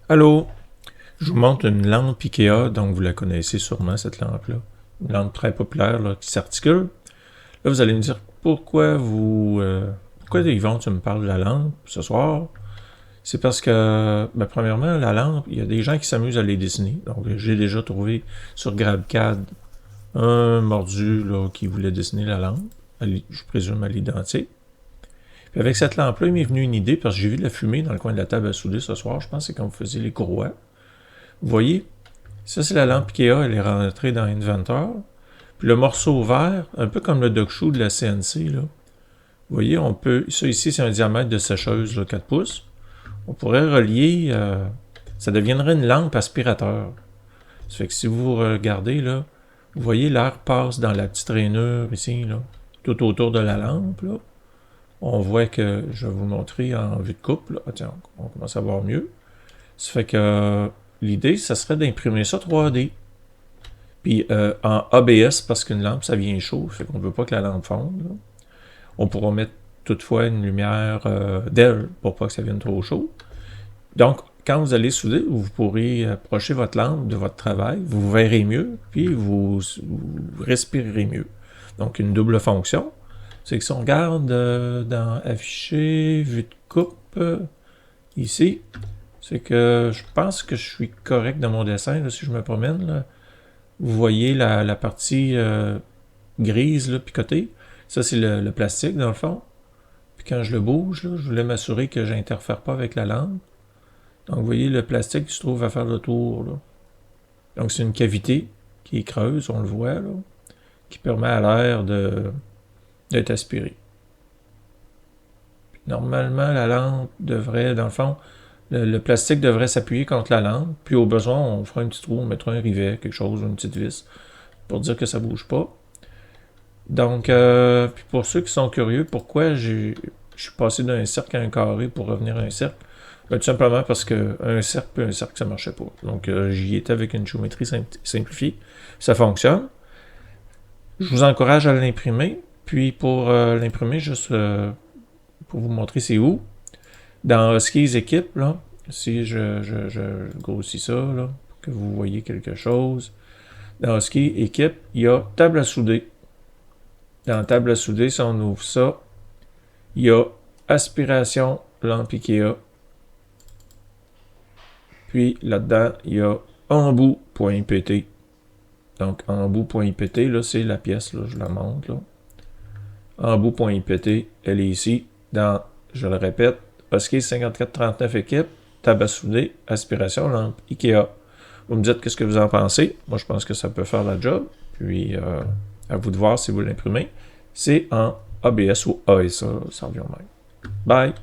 Allô, je vous montre une lampe IKEA, donc vous la connaissez sûrement cette lampe-là. Une lampe très populaire là, qui s'articule. Là, vous allez me dire pourquoi Yvon, tu me parles de la lampe ce soir? C'est parce que, premièrement, la lampe, il y a des gens qui s'amusent à les dessiner. Donc, j'ai déjà trouvé sur GrabCAD un mordu là, qui voulait dessiner la lampe, je présume à l'identique. Puis avec cette lampe-là, il m'est venu une idée parce que j'ai vu de la fumée dans le coin de la table à souder ce soir. Je pense que c'est quand vous faisiez les courroies. Vous voyez, ça c'est la lampe IKEA, elle est rentrée dans Inventor. Puis le morceau vert, un peu comme le dock-shoe de la CNC, là. Vous voyez, on peut. Ça ici, c'est un diamètre de sécheuse, là, 4 pouces. On pourrait relier. Ça deviendrait une lampe aspirateur. Ça fait que si vous regardez, là, vous voyez, l'air passe dans la petite rainure ici, là, tout autour de la lampe, là. On voit que, je vais vous montrer en vue de coupe, là. Ah, tiens, on commence à voir mieux. Ça fait que l'idée, ça serait d'imprimer ça 3D. Puis en ABS, parce qu'une lampe, ça vient chaud, fait qu'on ne veut pas que la lampe fonde. Là. On pourra mettre toutefois une lumière d'aile pour pas que ça vienne trop chaud. Donc, quand vous allez souder, vous pourrez approcher votre lampe de votre travail, vous verrez mieux, puis vous respirerez mieux. Donc, une double fonction. C'est que si on regarde dans Afficher, Vue de coupe, ici, c'est que je pense que je suis correct dans mon dessin, là, si je me promène. Là. Vous voyez la partie grise, là, picotée. Ça, c'est le plastique, dans le fond. Puis quand je le bouge, là, je voulais m'assurer que je n'interfère pas avec la lampe. Donc, vous voyez le plastique qui se trouve à faire le tour. Là. Donc, c'est une cavité qui est creuse, on le voit, là, qui permet à l'air d'être aspiré. Puis, normalement, la lampe devrait, dans le fond, le plastique devrait s'appuyer contre la lampe, puis au besoin, on fera un petit trou, on mettra un rivet, quelque chose, une petite vis, pour dire que ça bouge pas. Donc, puis pour ceux qui sont curieux, pourquoi je suis passé d'un cercle à un carré pour revenir à un cercle? Ben, tout simplement parce qu'un cercle puis un cercle, ça marchait pas. Donc, j'y étais avec une géométrie simplifiée. Ça fonctionne. Je vous encourage à l'imprimer. Puis pour l'imprimer, juste pour vous montrer c'est où. Dans Husky's équipe, là, si je grossis ça, là, pour que vous voyez quelque chose. Dans Husky équipe, il y a table à souder. Dans table à souder, si on ouvre ça, il y a aspiration lampe IKEA. Puis là-dedans, il y a embout.ipt. Donc embout.ipt, là, c'est la pièce, là, je la montre, là. Embout.ipt, elle est ici, dans, je le répète, Husky 5439 équipe, table à souder, aspiration lampe IKEA. Vous me dites qu'est-ce que vous en pensez. Moi, je pense que ça peut faire la job. Puis, à vous de voir si vous l'imprimez. C'est en ABS ou ASA, ça revient au même. Bye!